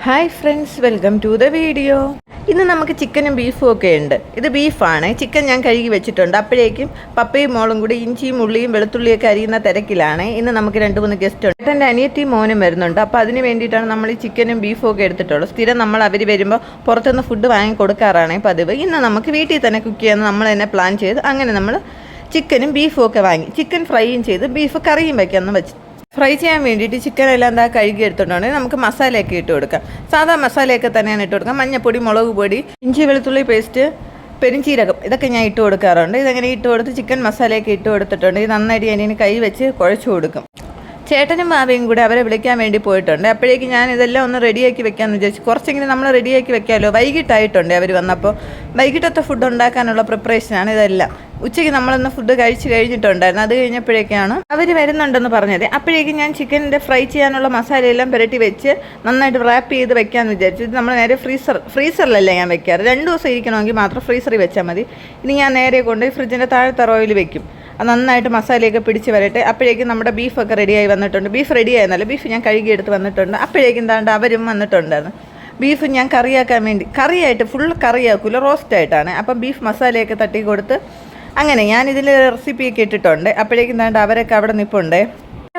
Hi friends, welcome to the video. ഇന്ന് നമുക്ക് ചിക്കനും ബീഫും ഒക്കെ ഉണ്ട്. ഇത് ബീഫാണ്. ചിക്കൻ ഞാൻ കഴുകി വെച്ചിട്ടുണ്ട്. അപ്പോഴേക്കും പപ്പയും മോളും കൂടി ഇഞ്ചിയും ഉള്ളിയും വെളുത്തുള്ളിയൊക്കെ അരിയുന്ന തിരക്കിലാണ്. ഇന്ന് നമുക്ക് 2-3 ഗസ്റ്റ് ഉണ്ട്. എൻ്റെ അനിയത്തിയും മോനും വരുന്നുണ്ട്. അപ്പോൾ അതിന് വേണ്ടിയിട്ടാണ് നമ്മൾ ഈ ചിക്കനും ബീഫും ഒക്കെ എടുത്തിട്ടുള്ളത്. സ്ഥിരം നമ്മൾ അവർ വരുമ്പോൾ പുറത്തുനിന്ന് ഫുഡ് വാങ്ങി കൊടുക്കാറാണ് പതിവ്. ഇന്ന് നമുക്ക് വീട്ടിൽ തന്നെ കുക്ക് ചെയ്യാമെന്ന് നമ്മൾ തന്നെ പ്ലാൻ ചെയ്ത് അങ്ങനെ നമ്മൾ ചിക്കനും ബീഫും ഒക്കെ വാങ്ങി. ചിക്കൻ ഫ്രൈയും ചെയ്ത് ബീഫ് കറിയും വയ്ക്കാമെന്ന് വെച്ച് ഫ്രൈ ചെയ്യാൻ വേണ്ടിയിട്ട് ചിക്കൻ എല്ലാം എന്താ കഴുകി എടുത്തിട്ടുണ്ടെങ്കിൽ നമുക്ക് മസാലയൊക്കെ ഇട്ട് കൊടുക്കാം. സാധാ മസാലയൊക്കെ തന്നെയാണ് ഇട്ട് കൊടുക്കാം. മഞ്ഞപ്പൊടി, മുളക് പൊടി, ഇഞ്ചി വെളുത്തുള്ളി പേസ്റ്റ്, പെരുംജീരകം, ഇതൊക്കെ ഞാൻ ഇട്ട് കൊടുക്കാറുണ്ട്. ഇതങ്ങനെ ഇട്ട് കൊടുത്ത് ചിക്കൻ മസാലയൊക്കെ ഇട്ട് കൊടുത്തിട്ടുണ്ട്. ഇത് നന്നായിട്ട് ഞാൻ കൈ വെച്ച് കുഴച്ച് കൊടുക്കും. ചേട്ടനും മാവയും കൂടെ അവരെ വിളിക്കാൻ വേണ്ടി പോയിട്ടുണ്ട്. അപ്പോഴേക്കും ഞാൻ ഇതെല്ലാം ഒന്ന് റെഡിയാക്കി വെക്കാമെന്ന് വിചാരിച്ചു. കുറച്ചെങ്കിലും നമ്മൾ റെഡിയാക്കി വെക്കാമല്ലോ. വൈകിട്ടായിട്ടുണ്ട് അവർ വന്നപ്പോൾ. വൈകിട്ടത്തെ ഫുഡ് ഉണ്ടാക്കാനുള്ള പ്രിപ്പറേഷനാണ് ഇതെല്ലാം. ഉച്ചയ്ക്ക് നമ്മളൊന്ന് ഫുഡ് കഴിച്ച് കഴിഞ്ഞിട്ടുണ്ടായിരുന്നു. അത് കഴിഞ്ഞപ്പോഴേക്കാണ് അവർ വരുന്നുണ്ടെന്ന് പറഞ്ഞത്. അപ്പോഴേക്കും ഞാൻ ചിക്കനിൻ്റെ ഫ്രൈ ചെയ്യാനുള്ള മസാലയെല്ലാം പുരട്ടി വെച്ച് നന്നായിട്ട് റാപ്പ് ചെയ്ത് വെക്കാമെന്ന് വിചാരിച്ചു. ഇത് നമ്മൾ നേരെ ഫ്രീസറിലല്ല ഞാൻ വെക്കാറ്. 2 ദിവസം ഇരിക്കണമെങ്കിൽ മാത്രം ഫ്രീസറിൽ വെച്ചാൽ മതി. ഇനി ഞാൻ നേരെ കൊണ്ട് ഫ്രിഡ്ജിൻ്റെ താഴത്തെ റോയിൽ വെക്കും. അത് നന്നായിട്ട് മസാലയൊക്കെ പിടിച്ച് വരട്ടെ. അപ്പോഴേക്കും നമ്മുടെ ബീഫൊക്കെ റെഡിയായി വന്നിട്ടുണ്ട്. ബീഫ് റെഡിയായിരുന്നല്ലോ. ബീഫ് ഞാൻ കഴുകിയെടുത്ത് വന്നിട്ടുണ്ട്. അപ്പോഴേക്കും താണ്ട് അവരും വന്നിട്ടുണ്ടായിരുന്നു. ബീഫ് ഞാൻ കറിയാക്കാൻ വേണ്ടി കറിയായിട്ട് ഫുൾ കറിയാക്കില്ല, റോസ്റ്റായിട്ടാണ്. അപ്പം ബീഫ് മസാലയൊക്കെ തട്ടി കൊടുത്ത് അങ്ങനെ ഞാനിതിൽ റെസിപ്പിയൊക്കെ ഇട്ടിട്ടുണ്ട്. അപ്പോഴേക്കും താണ്ട് അവരൊക്കെ അവിടെ നിൽപ്പുണ്ട്.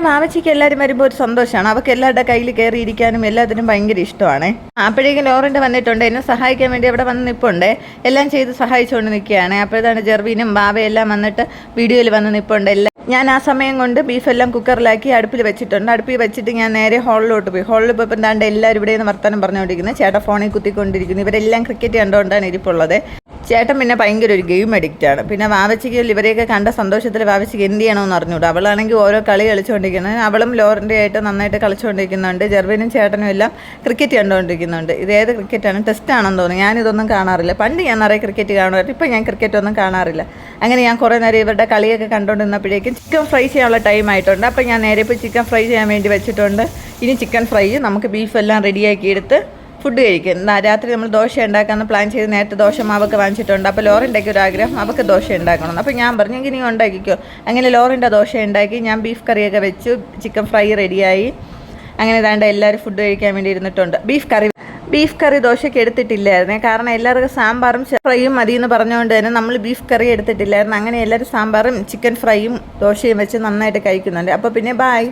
മാവച്ചിക്ക് എല്ലാവരും വരുമ്പോൾ ഒരു സന്തോഷമാണ്. അവർക്ക് എല്ലാവരുടെ കയ്യിൽ കയറിയിരിക്കാനും എല്ലാത്തിനും ഭയങ്കര ഇഷ്ടമാണ്. അപ്പോഴേക്കും ലോറിൻ്റെ വന്നിട്ടുണ്ട്. എന്നെ സഹായിക്കാൻ വേണ്ടി അവിടെ വന്ന് നിൽപ്പുണ്ട്. എല്ലാം ചെയ്ത് സഹായിച്ചുകൊണ്ട് നിൽക്കുകയാണ്. അപ്പോഴതാണ് ജെർവിനും ബാവയെല്ലാം വന്നിട്ട് വീഡിയോയിൽ വന്ന് നിൽപ്പുണ്ട്. എല്ലാം ഞാൻ ആ സമയം കൊണ്ട് ബീഫെല്ലാം കുക്കറിലാക്കി അടുപ്പിൽ വെച്ചിട്ടുണ്ട്. അടുപ്പിൽ വെച്ചിട്ട് ഞാൻ നേരെ ഹാളിലോട്ട് പോയി. ഹാളിൽ പോയപ്പോൾ എന്താണ്ട് എല്ലാവരും ഇവിടെ നിന്ന് വർത്തമാനം പറഞ്ഞുകൊണ്ടിരിക്കുന്നത്. ചേട്ടൻ ഫോണിൽ കുത്തിക്കൊണ്ടിരിക്കുന്നു. ഇവരെല്ലാം ക്രിക്കറ്റ് കണ്ടുകൊണ്ടാണ് ഇരിപ്പുള്ളത്. ചേട്ടൻ പിന്നെ ഭയങ്കര ഒരു ഗെയിം അഡിക്റ്റാണ്. പിന്നെ വാവച്ചിക്ക് ഇവരെയൊക്കെ കണ്ട സന്തോഷത്തിൽ വാവച്ചിക്ക് എന്ത് ചെയ്യണമെന്ന് അറിഞ്ഞൂടാ. അവളാണെങ്കിൽ ഓരോ കളി കളിച്ചുകൊണ്ടിരിക്കുന്നത്. അവളും ലോറിൻ്റെ ആയിട്ട് നന്നായിട്ട് കളിച്ചുകൊണ്ടിരിക്കുന്നുണ്ട്. ജെർവിനും ചേട്ടനും എല്ലാം ക്രിക്കറ്റ് കണ്ടുകൊണ്ടിരിക്കുന്നുണ്ട്. ഇതേത് ക്രിക്കറ്റാണ്? ടെസ്റ്റാണെന്ന് തോന്നുന്നു. ഞാനിതൊന്നും കാണാറില്ല. പണ്ട് ഞാൻ നിറയെ ക്രിക്കറ്റ് കാണുമായിരുന്നു. ഇപ്പം ഞാൻ ക്രിക്കറ്റ് ഒന്നും കാണാറില്ല. അങ്ങനെ ഞാൻ കുറേ നേരം ഇവരുടെ കളിയൊക്കെ കണ്ടുകൊണ്ടിരുന്നപ്പോഴേക്കും ചിക്കൻ ഫ്രൈ ചെയ്യാനുള്ള ടൈം ആയിട്ടുണ്ട്. അപ്പം ഞാൻ നേരെ ഇപ്പോൾ ചിക്കൻ ഫ്രൈ ചെയ്യാൻ വേണ്ടി വെച്ചിട്ടുണ്ട്. ഇനി ചിക്കൻ ഫ്രൈ നമുക്ക് ബീഫെല്ലാം റെഡിയാക്കി എടുത്ത് ഫുഡ് കഴിക്കും. രാത്രി നമ്മൾ ദോശ ഉണ്ടാക്കാമെന്ന് പ്ലാൻ ചെയ്ത് നേരത്തെ ദോശ മാവൊക്കെ വാങ്ങിച്ചിട്ടുണ്ട്. അപ്പോൾ ലോറിൻ്റെയൊക്കെ ഒരു ആഗ്രഹം അവൾക്ക് ദോശ ഉണ്ടാക്കണം. അപ്പോൾ ഞാൻ പറഞ്ഞു ഇനി ഉണ്ടാക്കിക്കോ. അങ്ങനെ ലോറിൻ്റെ ദോശ ഉണ്ടാക്കി. ഞാൻ ബീഫ് കറിയൊക്കെ വെച്ചു. ചിക്കൻ ഫ്രൈ റെഡിയായി. അങ്ങനെ ഇതാണ്ട് എല്ലാവരും ഫുഡ് കഴിക്കാൻ വേണ്ടി ഇരുന്നിട്ടുണ്ട്. ബീഫ് കറി ദോശയ്ക്ക് എടുത്തിട്ടില്ലായിരുന്നേ. കാരണം എല്ലാവർക്കും സാമ്പാറും ഫ്രൈയും മതി എന്ന് പറഞ്ഞുകൊണ്ട് തന്നെ നമ്മൾ ബീഫ് കറി എടുത്തിട്ടില്ലായിരുന്നു. അങ്ങനെ എല്ലാവരും സാമ്പാറും ചിക്കൻ ഫ്രൈയും ദോശയും വെച്ച് നന്നായിട്ട് കഴിക്കുന്നുണ്ട്. അപ്പോൾ പിന്നെ ബായ്.